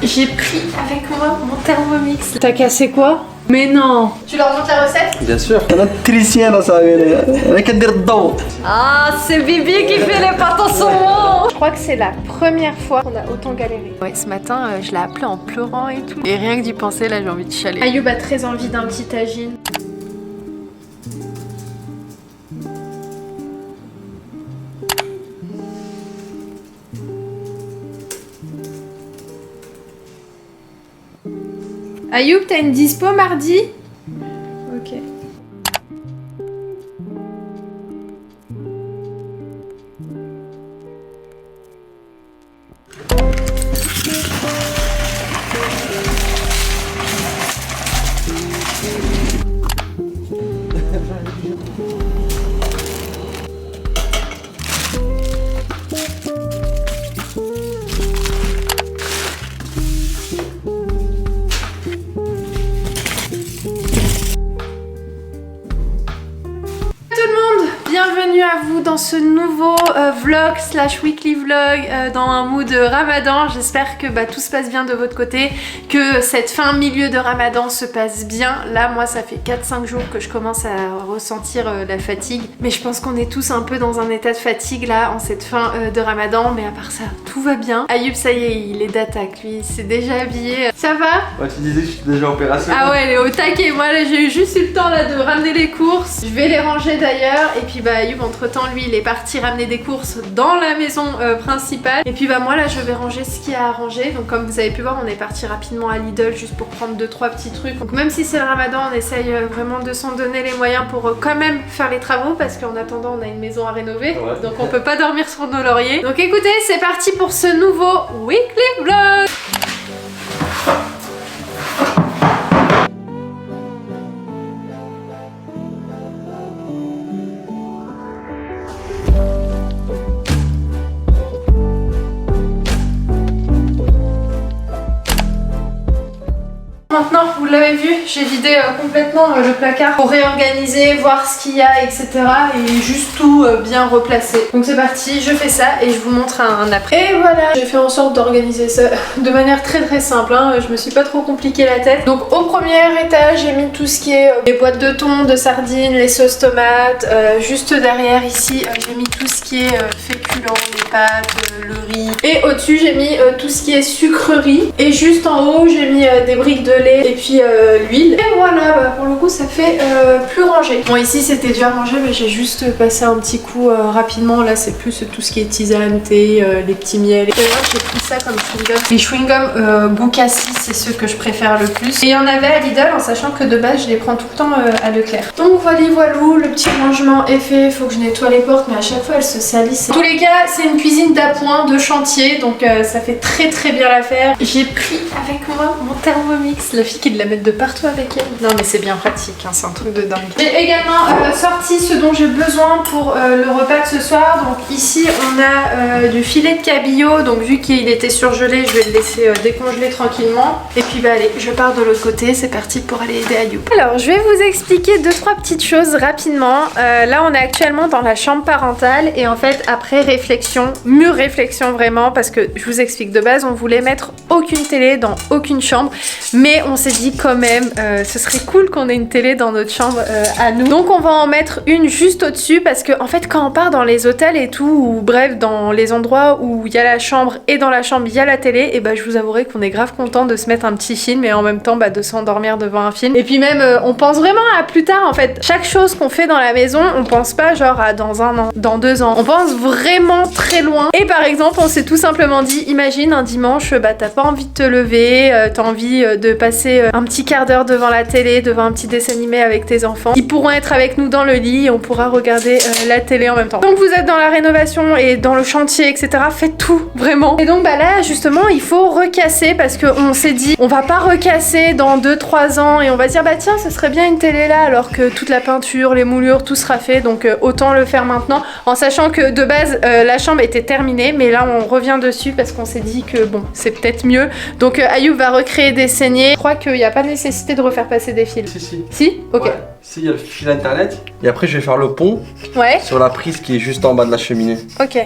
J'ai pris avec moi mon Thermomix. T'as cassé quoi? Mais non. Tu leur montres la recette? Bien sûr. انا تريسيان صاحبي انا كندير الضوء. Ah, c'est Bibi qui fait les pâtes en saumon. Je crois que c'est la première fois qu'on a autant galéré. Ouais, ce matin, je l'ai appelé en pleurant et tout. Et rien que d'y penser, là, j'ai envie de chialer. Ayoub a très envie d'un petit tagine. Ayoub, t'as une dispo mardi? Ok. Bienvenue à vous dans ce nouveau vlog slash weekly vlog dans un mood ramadan. J'espère que tout se passe bien de votre côté, que cette fin milieu de ramadan se passe bien. Là moi ça fait 4-5 jours que je commence à ressentir la fatigue, mais je pense qu'on est tous un peu dans un état de fatigue là en cette fin de ramadan, mais à part ça tout va bien. Ayoub ça y est, il est d'attaque, lui il s'est déjà habillé. Ça va? Ouais, tu disais que je suis déjà opérationnel. Ah ouais, elle est au taquet. Moi là j'ai juste eu le temps là de ramener les courses, je vais les ranger d'ailleurs, et puis Ayoub entre temps lui il est parti ramener des courses dans la maison principale, et puis moi là je vais ranger ce qu'il y a à ranger. Donc comme vous avez pu voir, on est parti rapidement à Lidl juste pour prendre 2-3 petits trucs. Donc même si c'est le ramadan, on essaye vraiment de s'en donner les moyens pour quand même faire les travaux, parce qu'en attendant on a une maison à rénover, ouais. Donc on peut pas dormir sur nos lauriers. Donc écoutez, c'est parti pour ce nouveau weekly vlog. Maintenant, vous l'avez vu, j'ai vidé complètement le placard pour réorganiser, voir ce qu'il y a, etc. Et juste tout bien replacer. Donc c'est parti, je fais ça et je vous montre un après. Et voilà, j'ai fait en sorte d'organiser ça de manière très simple, hein. Je me suis pas trop compliqué la tête. Donc au premier étage, j'ai mis tout ce qui est les boîtes de thon, de sardines, les sauces tomates. Juste derrière ici, j'ai mis tout ce qui est féculent, les pâtes, le riz. Et au-dessus, j'ai mis tout ce qui est sucrerie. Et juste en haut, j'ai mis des briques de lait et puis l'huile. Et voilà, pour le coup ça fait plus rangé. Bon ici c'était déjà rangé, mais j'ai juste passé un petit coup rapidement. Là c'est plus tout ce qui est tisane, thé, les petits miels. Et moi j'ai pris ça comme chewing-gum. Les chewing-gum goût cassis, c'est ceux que je préfère le plus. Et il y en avait à Lidl, en sachant que de base je les prends tout le temps à Leclerc. Donc voilou, le petit rangement est fait. Faut que je nettoie les portes, mais à chaque fois elles se salissent. En tous les cas c'est une cuisine d'appoint, de chantier, donc ça fait très bien l'affaire. J'ai pris avec moi mon Thermomix. La fille qui de la mettre de partout avec elle. Non mais c'est bien pratique, hein, c'est un truc de dingue. J'ai également sorti ce dont j'ai besoin pour le repas de ce soir. Donc ici on a du filet de cabillaud. Donc vu qu'il était surgelé, je vais le laisser décongeler tranquillement. Et puis allez, je pars de l'autre côté, c'est parti pour aller aider Ayoub. Alors je vais vous expliquer 2-3 petites choses rapidement. Là on est actuellement dans la chambre parentale, et en fait après réflexion, mûre réflexion vraiment, parce que je vous explique, de base on voulait mettre aucune télé dans aucune chambre, mais on s'est dit quand même ce serait cool qu'on ait une télé dans notre chambre à nous. Donc on va en mettre une juste au-dessus, parce que en fait quand on part dans les hôtels et tout, ou bref dans les endroits où il y a la chambre et dans la chambre il y a la télé, et je vous avouerai qu'on est grave content de se mettre un petit film et en même temps de s'endormir devant un film. Et puis même on pense vraiment à plus tard en fait. Chaque chose qu'on fait dans la maison, on pense pas genre à dans 1 an, dans 2 ans. On pense vraiment très loin. Et par exemple on s'est tout simplement dit, imagine un dimanche, t'as pas envie de te lever, t'as envie de passer un petit quart d'heure devant la télé, devant un petit dessin animé avec tes enfants. Ils pourront être avec nous dans le lit et on pourra regarder la télé en même temps. Donc vous êtes dans la rénovation et dans le chantier, etc. Faites tout, vraiment. Et donc là justement il faut recasser, parce qu'on s'est dit on va pas recasser dans 2-3 ans et on va dire tiens ce serait bien une télé là, alors que toute la peinture, les moulures, tout sera fait. Donc autant le faire maintenant, en sachant que de base la chambre était terminée, mais là on revient dessus parce qu'on s'est dit que bon c'est peut-être mieux. Donc Ayoub va recréer des saignées. Je crois qu'il n'y a pas nécessité de refaire passer des fils. Si. Si? Ok. Ouais. Si, il y a le fil internet. Et après, je vais faire le pont Ouais. sur la prise qui est juste en bas de la cheminée. Ok.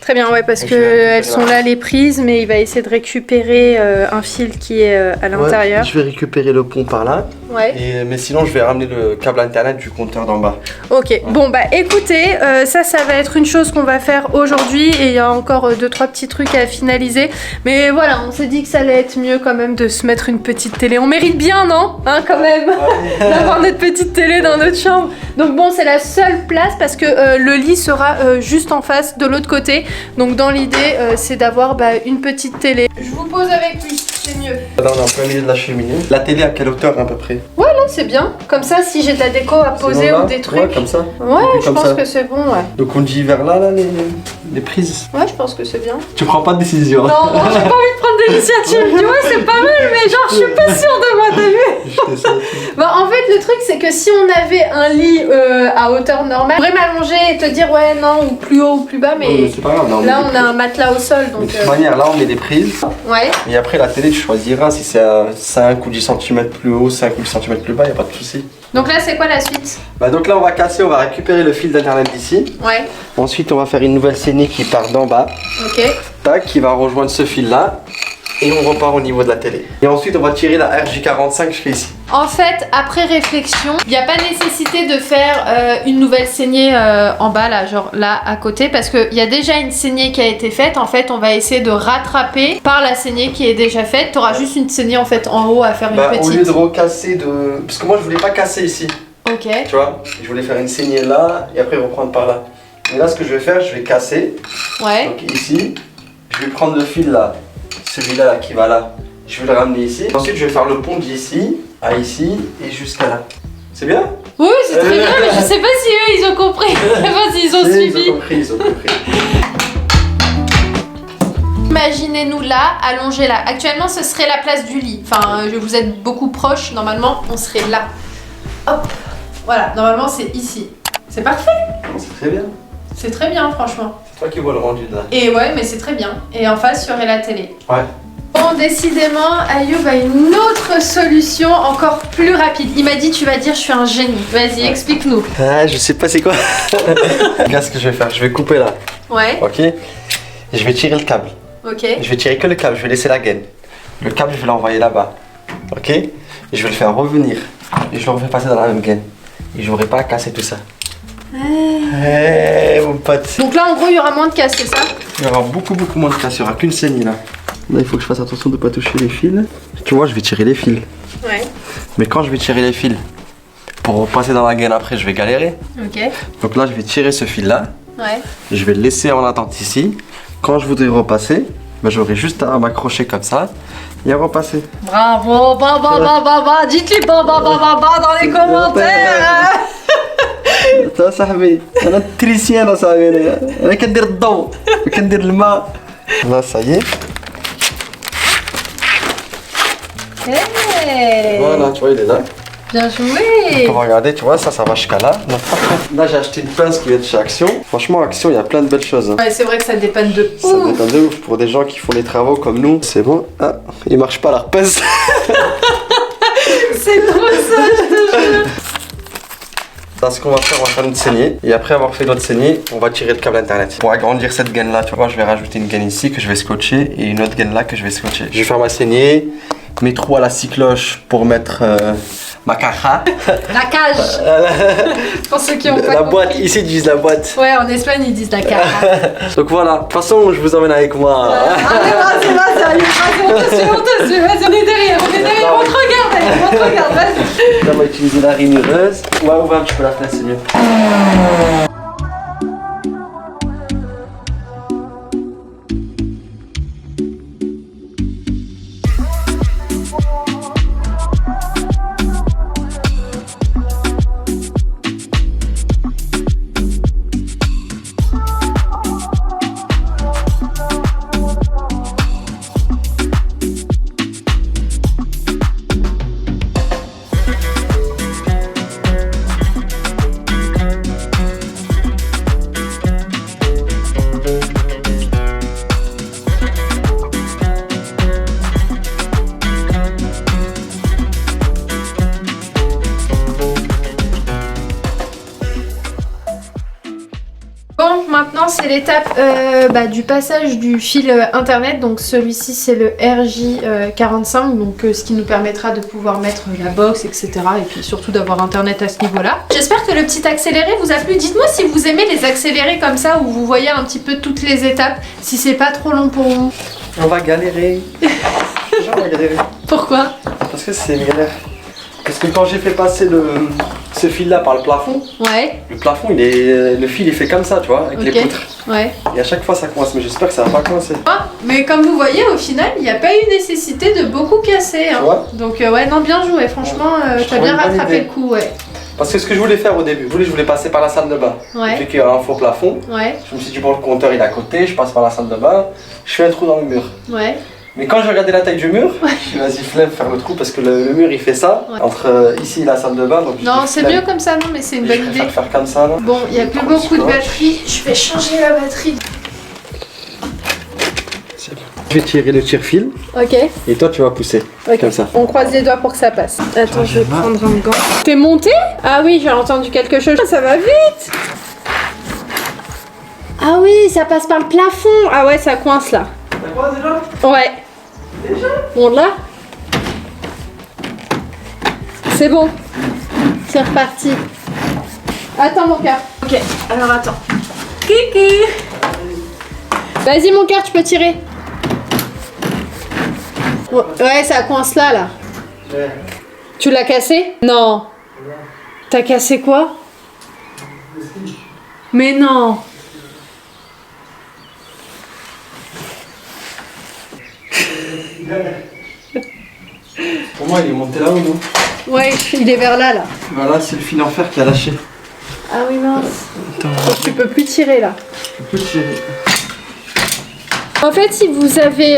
Très bien, ouais, parce Et que je vais récupérer elles sont là les prises, mais il va essayer de récupérer un fil qui est à l'intérieur. Ouais, je vais récupérer le pont par là. Ouais. Mais sinon, je vais ramener le câble internet du compteur d'en bas. Ok, bon bah écoutez, ça va être une chose qu'on va faire aujourd'hui et il y a encore 2-3 petits trucs à finaliser. Mais voilà, on s'est dit que ça allait être mieux quand même de se mettre une petite télé. On mérite bien, non? Hein, quand même, d'avoir notre petite télé dans notre chambre. Donc bon, c'est la seule place parce que le lit sera juste en face de l'autre côté. Donc dans l'idée, c'est d'avoir une petite télé. Je vous pose avec lui, c'est mieux. Là, on est en plein milieu de la cheminée. La télé à quelle hauteur à peu près? Ouais, là c'est bien. Comme ça, si j'ai de la déco à poser Sinon, là, ou des trucs. Ouais, comme ça. Ouais, Et puis je comme pense ça. que c'est bon, ouais. Donc on dit vers là, les prises. Ouais, je pense que c'est bien. Tu prends pas de décision. Non, j'ai pas envie de prendre d'initiative. Tu vois, c'est pas mal, mais genre, je suis pas sûre de moi, t'as vu? Je sais ça. Bah, en fait, le truc, c'est que si on avait un lit à hauteur normale, on pourrait m'allonger et te dire, ouais, non, ou plus haut ou plus bas, mais Ouais, c'est pas grave. là, on a un matelas au sol, De donc. toute manière, là, on met des prises. Ouais. Et après, la télé, tu choisiras si c'est à 5 ou 10 cm plus haut, 5 ou 10 cm plus bas, y a pas de souci. Donc là, c'est quoi la suite? Bah, donc là, on va casser, on va récupérer le fil d'internet d'ici. Ouais. Ensuite, on va faire une nouvelle saignée qui part d'en bas. Ok. Tac, qui va rejoindre ce fil-là. Et on repart au niveau de la télé. Et ensuite, on va tirer la RJ45 que je fais ici. En fait, après réflexion, il n'y a pas nécessité de faire une nouvelle saignée en bas, là, genre là, à côté, parce qu'il y a déjà une saignée qui a été faite. En fait, on va essayer de rattraper par la saignée qui est déjà faite. Tu auras juste une saignée, en fait, en haut à faire une Au lieu petite. de recasser de... Parce que moi, je voulais pas casser ici. Ok. Tu vois, je voulais faire une saignée là et après reprendre par là. Et là, ce que je vais faire, je vais casser. Ouais. Donc ici, je vais prendre le fil là, celui-là là, qui va là. Je vais le ramener ici. Ensuite, je vais faire le pont d'ici à ici et jusqu'à là. C'est bien? Oui, c'est très bien, mais je sais pas si eux, ils ont compris. Je sais pas s'ils ont suivi. Ils ont compris, ils ont compris. Imaginez-nous là, allongés là. Actuellement, ce serait la place du lit. Enfin, vous êtes beaucoup proche. Normalement, on serait là. Hop. Voilà, normalement, c'est ici. C'est parfait. C'est très bien. C'est très bien, franchement. C'est toi qui vois le rendu de là. Et ouais, mais c'est très bien. Et en face, il y aurait la télé. Ouais. Bon, décidément, Ayoub a une autre solution encore plus rapide. Il m'a dit, tu vas dire, je suis un génie. Vas-y, explique-nous. Ah, je sais pas c'est quoi. Regarde ce que je vais faire. Je vais couper là. Ouais. Ok. Et je vais tirer le câble. Ok. Je vais tirer que le câble. Je vais laisser la gaine. Le câble, je vais l'envoyer là-bas. Ok. Et je vais le faire revenir. Et je le refais passer dans la même gaine. Et j'aurai pas à casser tout ça. Mon pote. Donc là, en gros, il y aura moins de casse, c'est ça? Il y aura beaucoup moins de casse. Il n'y aura qu'une saignée là. Là, il faut que je fasse attention de ne pas toucher les fils. Tu vois, je vais tirer les fils. Ouais. Mais quand je vais tirer les fils, pour repasser dans la gaine après, je vais galérer. Ok. Donc là, je vais tirer ce fil là. Ouais. Je vais le laisser en attente ici. Quand je voudrais repasser, ben, j'aurai juste à m'accrocher comme ça et à repasser. Bravo, dites-lui dans les commentaires. Ça, صاحبي انا التريسيان صاحبي انا كندير الضوء وكندير الماء. Là, ça y est. Hey. Voilà, tu vois, il est là. Bien joué. On va regarder, tu vois, ça va jusqu'à là. Donc, là, j'ai acheté une pince qui vient de chez Action. Franchement, Action, il y a plein de belles choses. Hein. Ouais, c'est vrai que ça dépanne de Ça ouf. dépend de ouf pour des gens qui font les travaux comme nous. C'est bon. Ah, il marche pas la pince. C'est trop ça, je te jure. Là, ce qu'on va faire, on va faire une saignée. Et après avoir fait notre saignée, on va tirer le câble internet. Pour agrandir cette gaine là, tu vois, je vais rajouter une gaine ici que je vais scotcher et une autre gaine là que je vais scotcher. Je vais faire ma saignée, mes trous à la scie cloche pour mettre ma caja. La cage. Pour ceux qui ont pas La compris. boîte, ici ils disent la boîte. Ouais, en Espagne ils disent la cage. Donc voilà, de toute façon, je vous emmène avec moi. Allez, vas-y, on te suit, vas-y, on est derrière, on te regarde, vas-y. Là, on va utiliser la rainureuse. Ouais, ouvre un petit peu la fenêtre, c'est mieux. c'est l'étape du passage du fil internet. Donc celui-ci c'est le RJ45, donc ce qui nous permettra de pouvoir mettre la box, etc. Et puis surtout d'avoir internet à ce niveau-là. J'espère que le petit accéléré vous a plu. Dites-moi si vous aimez les accélérés comme ça, où vous voyez un petit peu toutes les étapes, si c'est pas trop long pour vous. On va galérer. On va galérer. Pourquoi? Parce que c'est une galère. Parce que quand j'ai fait passer ce fil là par le plafond, ouais. Le plafond le fil il fait comme ça, tu vois, avec les poutres. Ouais. Et à chaque fois ça coince, mais j'espère que ça va pas coincer. Ah, mais comme vous voyez, au final, il n'y a pas eu nécessité de beaucoup casser. Hein. Ouais. Donc ouais, non, bien joué, franchement, t'as bien rattrapé le coup, ouais. Parce que ce que je voulais faire au début, je voulais passer par la salle de bain. Ouais. Vu qu'il y a un faux plafond, ouais. Je me suis dit bon, le compteur il est à côté, je passe par la salle de bain, je fais un trou dans le mur. Ouais. Mais quand j'ai regardé la taille du mur, je me suis dit vas-y flemme faire le trou parce que le mur il fait ça, ouais. Entre ici et la salle de bain. Donc non, c'est mieux comme ça, non, mais c'est une bonne idée. Je préfère faire comme ça là. Bon, il n'y a plus beaucoup de batterie, je vais changer la batterie. Je vais tirer le tire-fil. Ok. Et toi tu vas pousser. Okay. Comme ça. On croise les doigts pour que ça passe. Attends, je vais prendre un gant. T'es monté? Ah oui, j'ai entendu quelque chose. Ça va vite. Ah oui, ça passe par le plafond. Ah ouais, ça coince là. Ça coince déjà? Ouais. Déjà? Bon là. C'est bon. C'est reparti. Attends mon cœur. Ok, alors attends. Kiki. Vas-y mon cœur, tu peux tirer. Ouais, ça coince là. Ouais. Tu l'as cassé? Non. Ouais. T'as cassé quoi? Mais non. Pour moi, il est monté là-haut, non? Ouais, il est vers là. Voilà, c'est le fil en fer qui a lâché. Ah oui, mince. Donc, tu peux plus tirer là. Je peux tirer. En fait, si vous avez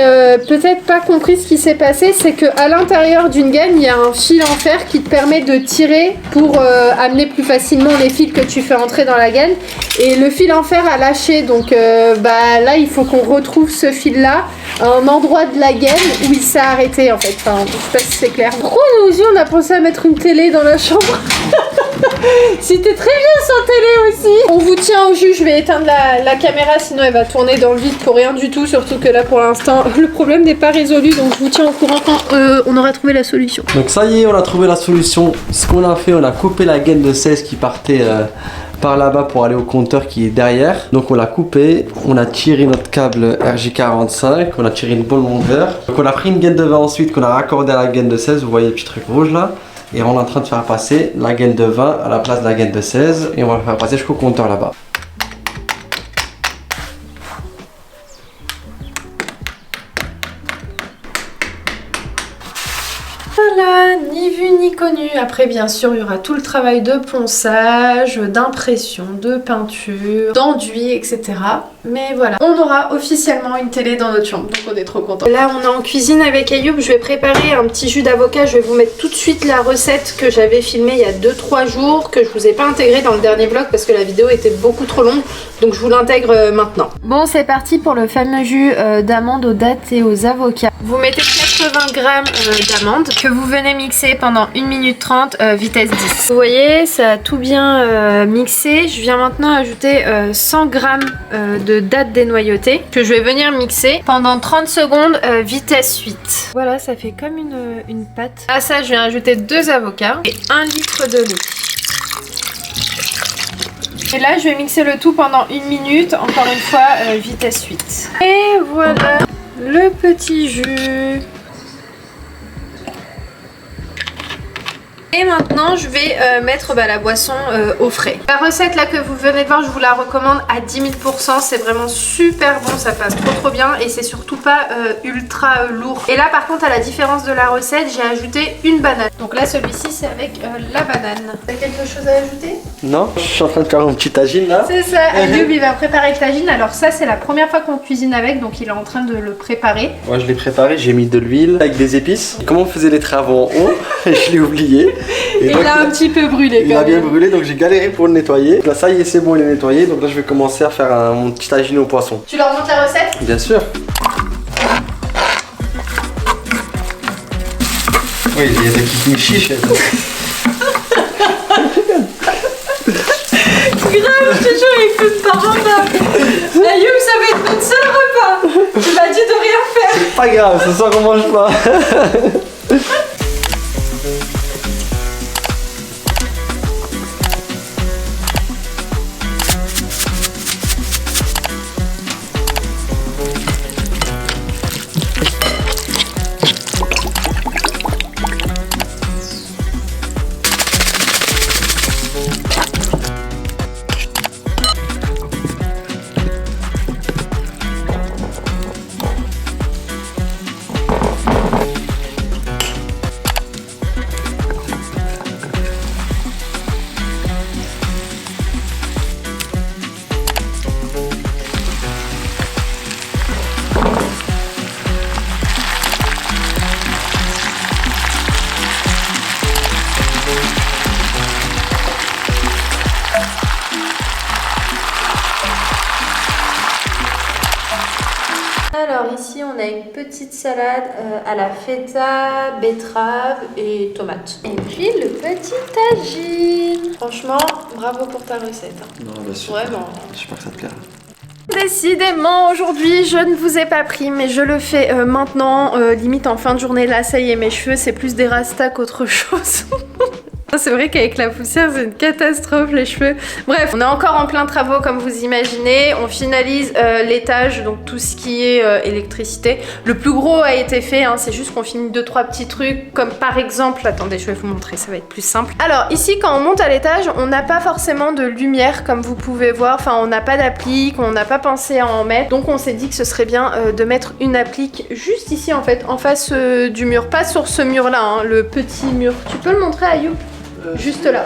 peut-être pas compris ce qui s'est passé, c'est qu'à l'intérieur d'une gaine, il y a un fil en fer qui te permet de tirer pour amener plus facilement les fils que tu fais entrer dans la gaine. Et le fil en fer a lâché, donc là, il faut qu'on retrouve ce fil-là à un endroit de la gaine où il s'est arrêté en fait. Enfin, je sais pas si c'est clair. Pourquoi nous aussi on a pensé à mettre une télé dans la chambre? C'était très bien sans télé aussi. On vous tient au jus, je vais éteindre la caméra sinon elle va tourner dans le vide pour rien du tout. Surtout que là pour l'instant le problème n'est pas résolu, donc je vous tiens au courant quand on aura trouvé la solution. Donc ça y est, on a trouvé la solution. Ce qu'on a fait, on a coupé la gaine de 16 qui partait par là-bas pour aller au compteur qui est derrière. Donc on l'a coupé, on a tiré notre câble RJ45, on a tiré une bonne longueur. Donc on a pris une gaine de 20 ensuite qu'on a raccordé à la gaine de 16, vous voyez le petit truc rouge là. Et on est en train de faire passer la gaine de 20 à la place de la gaine de 16 et on va la faire passer jusqu'au compteur là-bas. Voilà, ni vu ni connu. Après, bien sûr, il y aura tout le travail de ponçage, d'impression, de peinture, d'enduit, etc. Mais voilà, on aura officiellement une télé dans notre chambre, donc on est trop contents. Là, on est en cuisine avec Ayoub. Je vais préparer un petit jus d'avocat. Je vais vous mettre tout de suite la recette que j'avais filmée il y a 2-3 jours, que je vous ai pas intégrée dans le dernier vlog parce que la vidéo était beaucoup trop longue. Donc je vous l'intègre maintenant. Bon, c'est parti pour le fameux jus d'amande aux dattes et aux avocats. Vous mettez 80 g d'amandes que vous venez mixer pendant 1 minute 30 vitesse 10. Vous voyez, ça a tout bien mixé. Je viens maintenant ajouter 100 g de dattes dénoyautées que je vais venir mixer pendant 30 secondes vitesse 8. Voilà, ça fait comme une pâte. À ça, je viens ajouter 2 avocats et 1 litre de lait. Et là, je vais mixer le tout pendant 1 minute, encore une fois, vitesse 8. Et voilà le petit jus. Et maintenant je vais mettre la boisson au frais. La recette là que vous venez de voir, je vous la recommande à 10 000 %. C'est vraiment super bon, ça passe trop bien et c'est surtout pas ultra lourd. Et là par contre, à la différence de la recette, j'ai ajouté une banane. Donc là celui-ci c'est avec la banane. T'as quelque chose à ajouter? Non, je suis en train de faire un petit tagine là. C'est ça, Ayoub il va préparer le tagine. Alors ça c'est la première fois qu'on cuisine avec, donc il est en train de le préparer. Moi je l'ai préparé, j'ai mis de l'huile avec des épices. Comment on faisait les travaux en haut? Je l'ai oublié. Et il a un petit peu brûlé quand même. Il a bien brûlé, donc j'ai galéré pour le nettoyer. Donc là ça y est, c'est bon, il est nettoyé. Donc là je vais commencer à faire mon petit tagine au poisson. Tu leur montres la recette? Bien sûr. Oui, il y a des petites chiches. Grave, je te jure, écoute, par contre, Ayoub, ça va être notre seul repas. Tu m'as dit de rien faire. C'est pas grave, ce soir on mange pas. Alors ici on a une petite salade à la feta, betterave et tomate. Et puis le petit tagine. Franchement, bravo pour ta recette. Hein. Non, bah super. Vraiment. J'espère que ça te plaira. Décidément, aujourd'hui, je ne vous ai pas pris, mais je le fais maintenant, limite en fin de journée. Là, ça y est, mes cheveux, c'est plus des rastas qu'autre chose. C'est vrai qu'avec la poussière, c'est une catastrophe, les cheveux. Bref, on est encore en plein travaux, comme vous imaginez. On finalise l'étage, donc tout ce qui est électricité. Le plus gros a été fait, hein, c'est juste qu'on finit 2-3 petits trucs, comme par exemple... Attendez, je vais vous montrer, ça va être plus simple. Alors, ici, quand on monte à l'étage, on n'a pas forcément de lumière, comme vous pouvez voir. Enfin, on n'a pas d'applique, on n'a pas pensé à en mettre. Donc, on s'est dit que ce serait bien de mettre une applique juste ici, en fait, en face du mur. Pas sur ce mur-là, hein, le petit mur. Tu peux le montrer, Ayoub ? Juste là.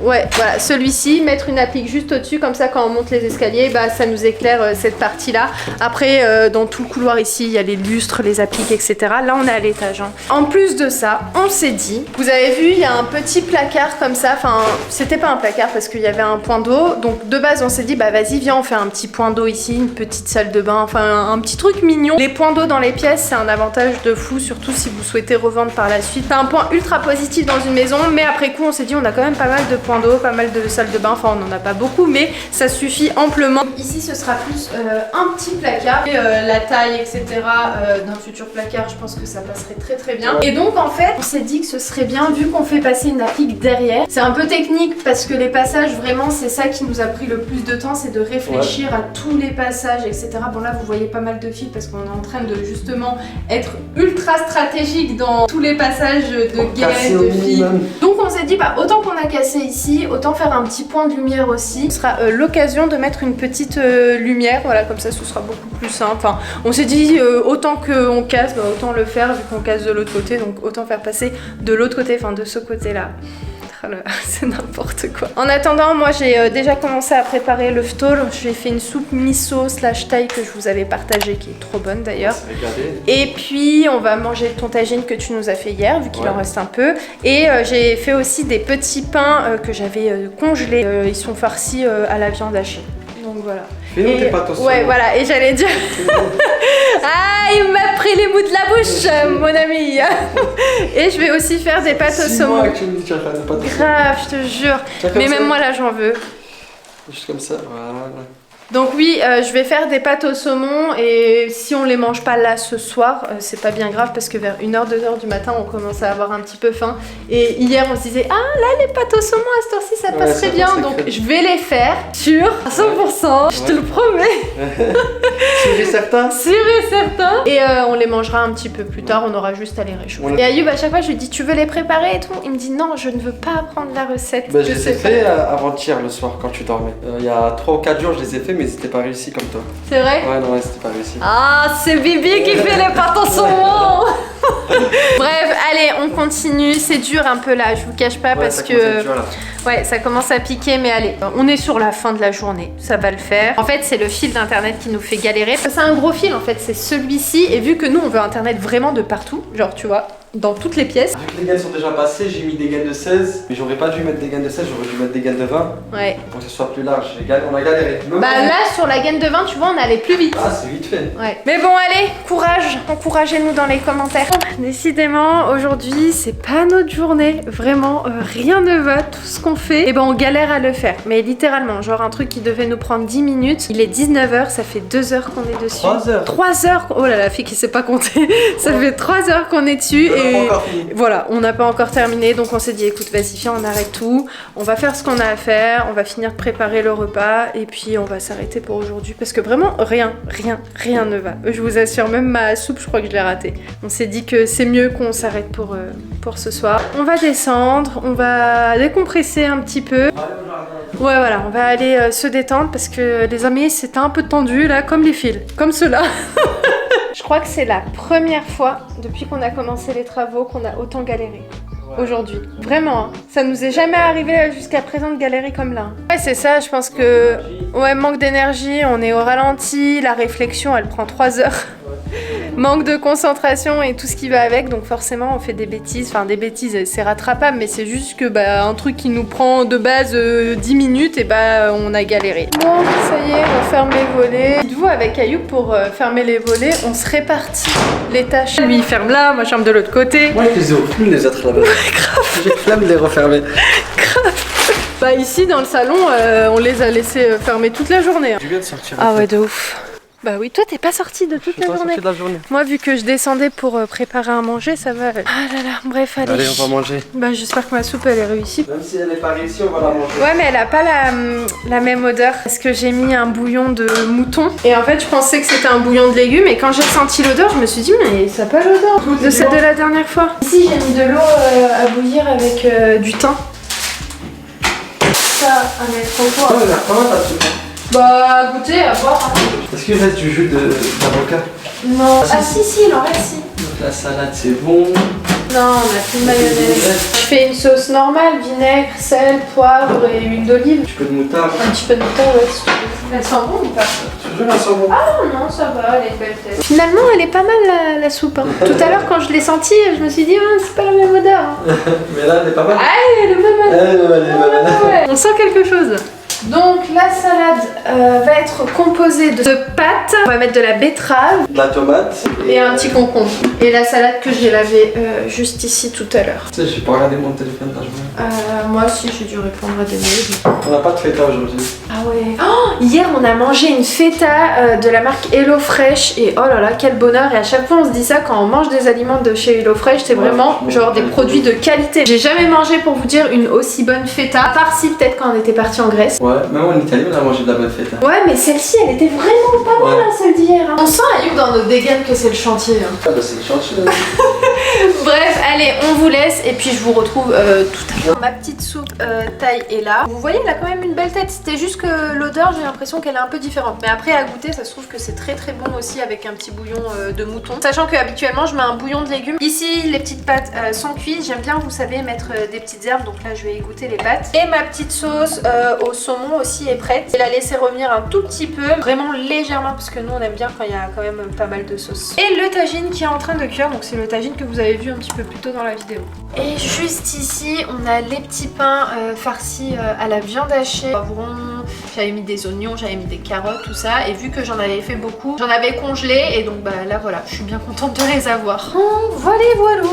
Ouais, voilà, celui-ci, mettre une applique juste au-dessus, comme ça quand on monte les escaliers, bah ça nous éclaire cette partie-là. Après, dans tout le couloir ici, il y a les lustres, les appliques, etc. Là, on est à l'étage. Hein. En plus de ça, on s'est dit, vous avez vu, il y a un petit placard comme ça. Enfin, c'était pas un placard parce qu'il y avait un point d'eau. Donc de base, on s'est dit, bah vas-y, viens, on fait un petit point d'eau ici, une petite salle de bain, enfin un petit truc mignon. Les points d'eau dans les pièces, c'est un avantage de fou, surtout si vous souhaitez revendre par la suite. C'est un point ultra positif dans une maison, mais après coup, on s'est dit, on a quand même pas mal de points d'eau, pas mal de salles de bain, enfin on n'en a pas beaucoup, mais ça suffit amplement. Ici ce sera plus un petit placard, et, la taille etc. D'un futur placard, je pense que ça passerait très très bien. Et donc en fait on s'est dit que ce serait bien, vu qu'on fait passer une applique derrière. C'est un peu technique parce que les passages, vraiment c'est ça qui nous a pris le plus de temps, c'est de réfléchir à tous les passages etc. Bon là vous voyez pas mal de fils parce qu'on est en train de justement être ultra stratégique dans tous les passages de gaines, de fils. Donc on s'est dit bah autant qu'on a cassé ici, autant faire un petit point de lumière aussi. Ce sera l'occasion de mettre une petite lumière, voilà, comme ça ce sera beaucoup plus simple. Enfin, on s'est dit autant qu'on casse, bah, autant le faire vu qu'on casse de l'autre côté, donc autant faire passer de l'autre côté, enfin de ce côté-là. C'est n'importe quoi. En attendant, moi j'ai déjà commencé à préparer le ftol. J'ai fait une soupe miso slash thaï que je vous avais partagée, qui est trop bonne d'ailleurs. Et puis on va manger ton tagine que tu nous as fait hier, vu qu'il en reste un peu. Et j'ai fait aussi des petits pains que j'avais congelés. Ils sont farcis à la viande hachée. Donc voilà. Fais-nous tes pâtes au saumon. Ouais, voilà, et j'allais dire... Ah, il m'a pris les bouts de la bouche, mon ami. Et je vais aussi faire des pâtes au saumon. Que tu me dis que tu vas faire des pâtes au saumon. Grave, je te jure. Mais même moi là, j'en veux. Juste comme ça, voilà. Donc oui, je vais faire des pâtes au saumon et si on les mange pas là ce soir, c'est pas bien grave parce que vers 1h, 2h du matin, on commence à avoir un petit peu faim. Et hier, on se disait, ah là, les pâtes au saumon à cette heure-ci, ça passerait bien. Donc je vais les faire, sûr, à 100%, je te le promets. Sûr et certain. Sûr et certain. Et on les mangera un petit peu plus tard, on aura juste à les réchauffer. Et Ayoub, à chaque fois, je lui dis, tu veux les préparer et tout? Il me dit, non, je ne veux pas apprendre la recette. Bah, je les ai fait avant-hier le soir quand tu dormais. Il y a 3 ou 4 jours, je les ai fait, mais c'était pas réussi comme toi. C'est vrai? Ouais, non, c'était pas réussi. Ah, c'est Bibi qui fait les pâtes au saumon. Bref, allez, on continue. C'est dur un peu là, je vous cache pas, parce que... Dur, là. Ouais, ça commence à piquer, mais allez, on est sur la fin de la journée, ça va le faire. En fait, c'est le fil d'internet qui nous fait galérer. C'est un gros fil en fait, c'est celui-ci, et vu que nous on veut internet vraiment de partout, genre tu vois, dans toutes les pièces. Vu que les gaines sont déjà passées, j'ai mis des gaines de 16, mais j'aurais pas dû mettre des gaines de 16, j'aurais dû mettre des gaines de 20 Ouais. pour que ce soit plus large. On a galéré. Bah là, sur la gaine de 20, tu vois, on allait plus vite. Ah, c'est vite fait. Ouais. Mais bon, allez, courage, encouragez-nous dans les commentaires. Décidément, aujourd'hui, c'est pas notre journée. Vraiment, rien ne va. Tout ce qu'on fait, et ben on galère à le faire. Mais littéralement, genre un truc qui devait nous prendre 10 minutes. Il est 19h, ça fait 2 heures qu'on est dessus. 3 heures. 3 heures. Oh là, la fille qui sait pas compter. Ça fait 3 heures qu'on est dessus. Et voilà, on n'a pas encore terminé. Donc on s'est dit, écoute, vas-y, viens, on arrête tout. On va faire ce qu'on a à faire. On va finir de préparer le repas. Et puis on va s'arrêter pour aujourd'hui. Parce que vraiment, rien ne va. Je vous assure, même ma soupe, je crois que je l'ai ratée. On s'est dit que c'est mieux qu'on s'arrête pour ce soir. On va descendre, on va décompresser un petit peu. Ouais, voilà, on va aller se détendre parce que les amis, c'était un peu tendu là, comme les fils, comme ceux-là. Je crois que c'est la première fois depuis qu'on a commencé les travaux qu'on a autant galéré. Aujourd'hui. Vraiment, hein. Ça nous est jamais arrivé jusqu'à présent de galérer comme là. Ouais, c'est ça, je pense que... Ouais, manque d'énergie, on est au ralenti, la réflexion, elle prend 3 heures. Manque de concentration et tout ce qui va avec, donc forcément on fait des bêtises. Enfin, des bêtises, c'est rattrapable, mais c'est juste que bah, un truc qui nous prend de base 10 minutes, et bah on a galéré. Bon, ça y est, on ferme les volets. Dites-vous, avec Ayoub, pour fermer les volets, on se répartit les tâches. Lui il ferme là, moi je ferme de l'autre côté. Moi je les ai au flux les autres là-bas. Grave. J'ai flemme de les refermer. Grave. Bah ici dans le salon, on les a laissés fermer toute la journée. Je viens de sortir. Ah ouais, de ouf. Bah oui, toi t'es pas sortie de toute la journée. De la journée. Moi, vu que je descendais pour préparer à manger, ça va. Ah là là, bref, allez. Allez, on va manger. Bah j'espère que ma soupe elle est réussie. Même si elle n'est pas réussie, on va la manger. Ouais, mais elle a pas la même odeur parce que j'ai mis un bouillon de mouton. Et en fait, je pensais que c'était un bouillon de légumes. Et quand j'ai senti l'odeur, je me suis dit, mais ça n'a pas l'odeur de celle de la dernière fois. Ici, j'ai mis de l'eau à bouillir avec du thym. Ça à mettre au four. Oh, elle a pas mal là-dessus. Bah, goûter, à boire. Est-ce qu'il reste du jus d'avocat? Non. Ah si, il en reste, si. Donc la salade, c'est bon. Non, on a plus de mayonnaise. Je fais une sauce normale, vinaigre, sel, poivre et huile d'olive. Un petit peu de moutarde. Un petit peu de moutarde, ouais, si tu veux. Elle sent bon ou pas? Toujours elle sent bon. Ah non, ça va, elle est belle tête. Finalement, elle est pas mal la soupe. Hein. Tout à l'heure, quand je l'ai sentie, je me suis dit, ah, c'est pas la même odeur. Hein. Mais là, elle est pas mal. Ah, elle est pas mal. Elle est pas mal. Ouais. On sent quelque chose. Donc la salade va être composée de pâtes, on va mettre de la betterave, de la tomate et un petit concombre. Et la salade que j'ai lavée juste ici tout à l'heure. Tu sais, j'ai pas regardé mon téléphone ta journée. Moi aussi j'ai dû répondre à des mails. On n'a pas de feta aujourd'hui. Ah ouais. Oh, hier on a mangé une feta de la marque HelloFresh et oh là là quel bonheur. Et à chaque fois on se dit ça quand on mange des aliments de chez HelloFresh, c'est vraiment genre des produits de qualité. J'ai jamais mangé, pour vous dire, une aussi bonne feta, à part si peut-être quand on était parti en Grèce. Ouais, même en Italie on a mangé de la bonne feta. Ouais, mais celle-ci elle était vraiment pas mal, hein, celle d'hier. Hein. On sent Ayoub dans nos dégaines que c'est le chantier. Hein. Ah bah c'est le chantier. Bref, allez, on vous laisse et puis je vous retrouve tout à l'heure. Ma petite soupe thaï est là. Vous voyez, elle a quand même une belle tête. C'était juste que l'odeur, j'ai l'impression qu'elle est un peu différente. Mais après, à goûter, ça se trouve que c'est très très bon aussi avec un petit bouillon de mouton. Sachant que habituellement, je mets un bouillon de légumes. Ici, les petites pâtes sont cuites. J'aime bien, vous savez, mettre des petites herbes. Donc là, je vais y goûter les pâtes. Et ma petite sauce au saumon aussi est prête. Je vais la laisser revenir un tout petit peu, vraiment légèrement, parce que nous, on aime bien quand il y a quand même pas mal de sauce. Et le tagine qui est en train de cuire. Donc c'est le tagine que vous avez vu un petit peu plus tôt dans la vidéo. Et juste ici, on a les petits pains farcis à la viande hachée, poivron, j'avais mis des oignons, j'avais mis des carottes, tout ça. Et vu que j'en avais fait beaucoup, j'en avais congelé. Et donc bah là voilà, je suis bien contente de les avoir. Oh, voilà,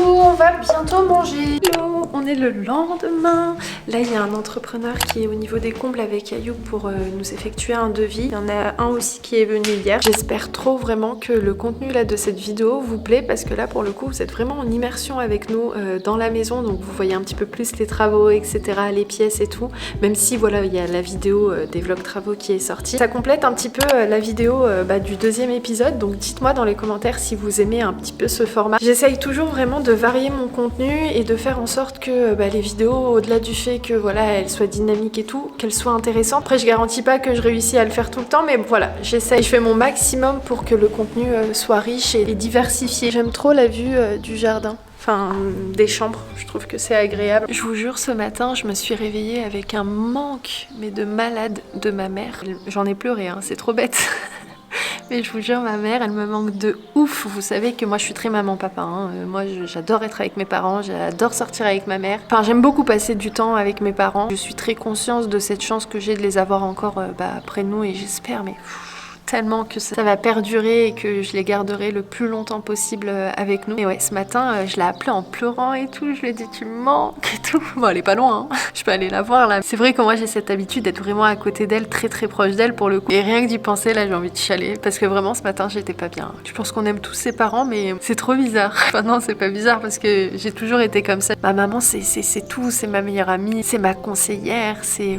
on va bientôt manger. Hello, on est le lendemain. Là il y a un entrepreneur qui est au niveau des combles avec Ayoub pour nous effectuer un devis. Il y en a un aussi qui est venu hier. J'espère trop vraiment que le contenu là de cette vidéo vous plaît, parce que là pour le coup vous êtes vraiment en immersion avec nous dans la maison, donc vous voyez un petit peu plus les travaux, etc., les pièces et tout, même si voilà il y a la vidéo des vlogs travaux qui est sortie. Ça complète un petit peu la vidéo du deuxième épisode, donc dites-moi dans les commentaires si vous aimez un petit peu ce format. J'essaye toujours vraiment de varier mon contenu et de faire en sorte que les vidéos, au-delà du fait que voilà elles soient dynamiques et tout, qu'elles soient intéressantes. Après je garantis pas que je réussis à le faire tout le temps, mais voilà, j'essaye, je fais mon maximum pour que le contenu soit riche et diversifié. J'aime trop la vue du jardin. Enfin, des chambres, je trouve que c'est agréable. Je vous jure, ce matin, je me suis réveillée avec un manque, mais de malade, de ma mère. J'en ai pleuré, hein, c'est trop bête. Mais je vous jure, ma mère, elle me manque de ouf. Vous savez que moi, je suis très maman-papa. Hein. Moi, j'adore être avec mes parents, j'adore sortir avec ma mère. Enfin, j'aime beaucoup passer du temps avec mes parents. Je suis très consciente de cette chance que j'ai de les avoir encore près de nous et j'espère, mais... tellement que ça va perdurer et que je les garderai le plus longtemps possible avec nous. Et ouais, ce matin, je l'ai appelée en pleurant et tout. Je lui ai dit, tu me manques et tout. Bon, elle est pas loin, hein. Je peux aller la voir là. C'est vrai que moi, j'ai cette habitude d'être vraiment à côté d'elle, très très proche d'elle pour le coup. Et rien que d'y penser, là, j'ai envie de chialer. Parce que vraiment, ce matin, j'étais pas bien. Je pense qu'on aime tous ses parents, mais c'est trop bizarre. Enfin, non, c'est pas bizarre parce que j'ai toujours été comme ça. Ma maman, c'est tout. C'est ma meilleure amie, c'est ma conseillère, c'est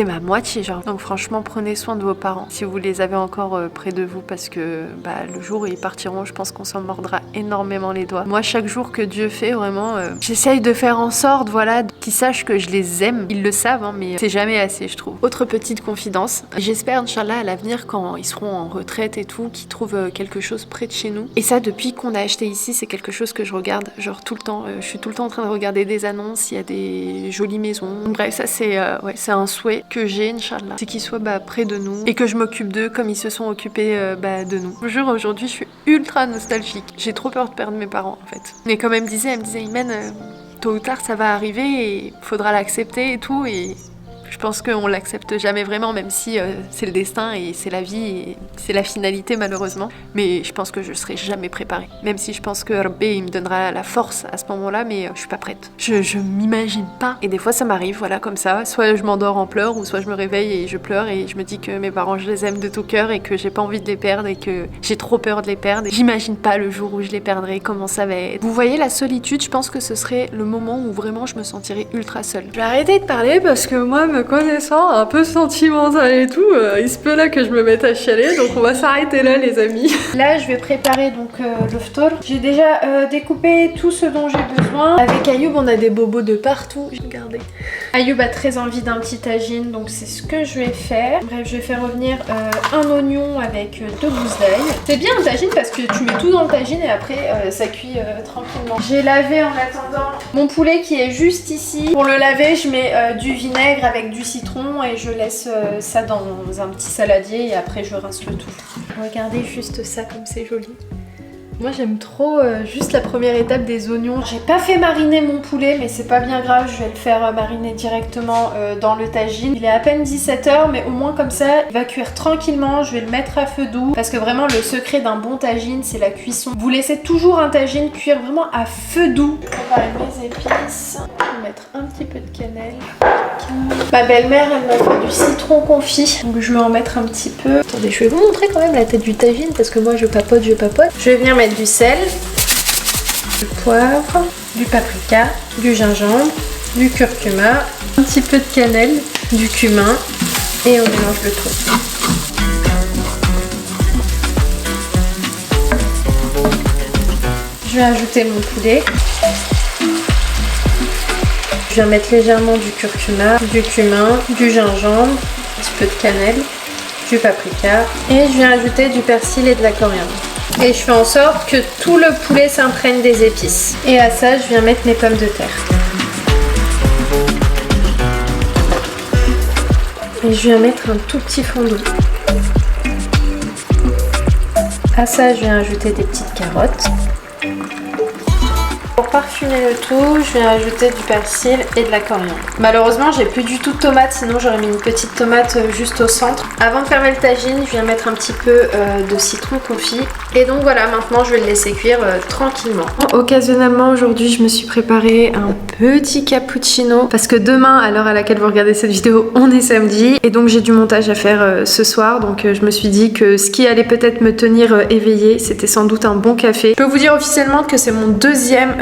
ma moitié, genre. Donc, franchement, prenez soin de vos parents. Si vous les avez encore près de vous parce que le jour où ils partiront, je pense qu'on s'en mordra énormément les doigts. Moi, chaque jour que Dieu fait, vraiment, j'essaye de faire en sorte, voilà, qu'ils sachent que je les aime. Ils le savent, hein, mais c'est jamais assez, je trouve. Autre petite confidence, j'espère, Inch'Allah, à l'avenir, quand ils seront en retraite et tout, qu'ils trouvent quelque chose près de chez nous. Et ça, depuis qu'on a acheté ici, c'est quelque chose que je regarde, genre tout le temps. Je suis tout le temps en train de regarder des annonces, il y a des jolies maisons. Bref, ça, c'est un souhait que j'ai, Inch'Allah. C'est qu'ils soient près de nous et que je m'occupe d'eux comme ils se sont occupés de nous. Je vous jure, aujourd'hui, je suis ultra nostalgique. J'ai trop peur de perdre mes parents, en fait. Mais comme elle me disait, Imen, tôt ou tard, ça va arriver et faudra l'accepter et tout. Et je pense qu'on l'accepte jamais vraiment, même si c'est le destin et c'est la vie et c'est la finalité, malheureusement. Mais je pense que je serai jamais préparée. Même si je pense que Rabbi, il me donnera la force à ce moment-là, mais je suis pas prête. Je m'imagine pas. Et des fois, ça m'arrive, voilà, comme ça. Soit je m'endors en pleurs, ou soit je me réveille et je pleure et je me dis que mes parents, je les aime de tout cœur et que j'ai pas envie de les perdre et que j'ai trop peur de les perdre. J'imagine pas le jour où je les perdrai, comment ça va être. Vous voyez, la solitude, je pense que ce serait le moment où vraiment je me sentirais ultra seule. Je vais arrêter de parler parce que moi, me connaissant, un peu sentimentale et tout, il se peut là que je me mette à chialer, donc on va s'arrêter là, les amis. Là, je vais préparer donc le ftour. J'ai déjà découpé tout ce dont j'ai besoin. Avec Ayoub, on a des bobos de partout. Regardez. Ayoub a très envie d'un petit tagine, donc c'est ce que je vais faire. Bref, je vais faire revenir un oignon avec 2 gousses d'ail. C'est bien un tagine parce que tu mets tout dans le tagine et après ça cuit tranquillement. J'ai lavé en attendant mon poulet qui est juste ici. Pour le laver, je mets du vinaigre avec du citron et je laisse ça dans un petit saladier et après je rince le tout. Regardez juste ça comme c'est joli. Moi j'aime trop juste la première étape des oignons. J'ai pas fait mariner mon poulet mais c'est pas bien grave, je vais le faire mariner directement dans le tagine. Il est à peine 17h mais au moins comme ça il va cuire tranquillement. Je vais le mettre à feu doux parce que vraiment le secret d'un bon tagine c'est la cuisson. Vous laissez toujours un tagine cuire vraiment à feu doux. Je vais préparer mes épices. Je vais mettre un petit peu de cannelle. Ma belle-mère elle m'a fait du citron confit donc je vais en mettre un petit peu. Attendez, je vais vous montrer quand même la tête du tagine parce que moi je papote. Je vais venir mettre du sel, du poivre, du paprika, du gingembre, du curcuma, un petit peu de cannelle, du cumin et on mélange le tout. Je vais ajouter mon poulet. Je vais mettre légèrement du curcuma, du cumin, du gingembre, un petit peu de cannelle, du paprika et je vais ajouter du persil et de la coriandre. Et je fais en sorte que tout le poulet s'imprègne des épices. Et à ça, je viens mettre mes pommes de terre. Et je viens mettre un tout petit fond d'eau. À ça, je viens ajouter des petites carottes. Pour parfumer le tout, je viens ajouter du persil et de la coriandre. Malheureusement, j'ai plus du tout de tomates, sinon j'aurais mis une petite tomate juste au centre. Avant de fermer le tagine, je viens mettre un petit peu de citron confit. Et donc voilà, maintenant je vais le laisser cuire tranquillement. Occasionnellement, aujourd'hui, je me suis préparé un petit cappuccino parce que demain, à l'heure à laquelle vous regardez cette vidéo, on est samedi. Et donc j'ai du montage à faire ce soir. Donc je me suis dit que ce qui allait peut-être me tenir éveillée, c'était sans doute un bon café. Je peux vous dire officiellement que c'est mon deuxième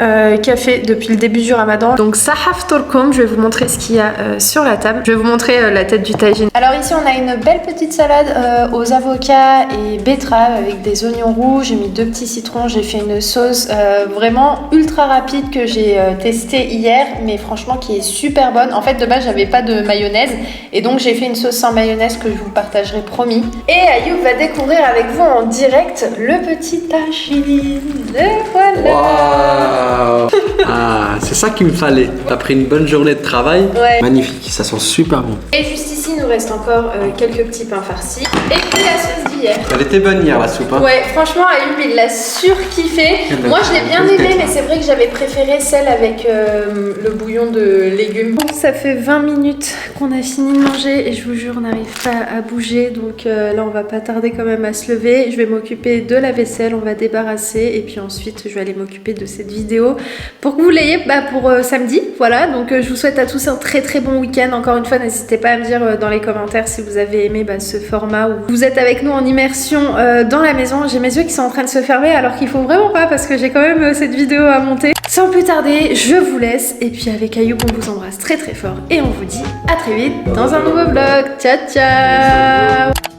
café depuis le début du ramadan. Donc sahaf turkum, je vais vous montrer ce qu'il y a sur la table. Je vais vous montrer la tête du tagine. Alors ici on a une belle petite salade aux avocats et betteraves avec des oignons rouges. J'ai mis 2 petits citrons, j'ai fait une sauce vraiment ultra rapide que j'ai testée hier, mais franchement qui est super bonne. En fait de base j'avais pas de mayonnaise et donc j'ai fait une sauce sans mayonnaise que je vous partagerai promis. Et Ayoub va découvrir avec vous en direct le petit tagine. Et voilà. Wow. Ah, c'est c'est ça qu'il me fallait. T'as pris une bonne journée de travail. Ouais. Magnifique, ça sent super bon. Et juste ici, il nous reste encore quelques petits pains farcis. Et puis la sauce d'hier. Elle était bonne hier la soupe, hein. Ouais, franchement, Ayoub, il l'a surkiffé. Moi, je l'ai bien aimé, mais c'est vrai que j'avais préféré celle avec le bouillon de légumes. Bon, ça fait 20 minutes qu'on a fini de manger et je vous jure, on n'arrive pas à bouger. Donc là, on va pas tarder quand même à se lever. Je vais m'occuper de la vaisselle, on va débarrasser. Et puis ensuite, je vais aller m'occuper de cette vidéo pour que vous l'ayez pour samedi. Voilà, donc je vous souhaite à tous un très très bon week-end. Encore une fois, n'hésitez pas à me dire dans les commentaires si vous avez aimé ce format où vous êtes avec nous en immersion dans la maison. J'ai mes yeux qui sont en train de se fermer alors qu'il faut vraiment pas parce que j'ai quand même cette vidéo à monter. Sans plus tarder, je vous laisse et puis avec Ayoub, on vous embrasse très très fort et on vous dit à très vite dans un nouveau vlog. Ciao ciao.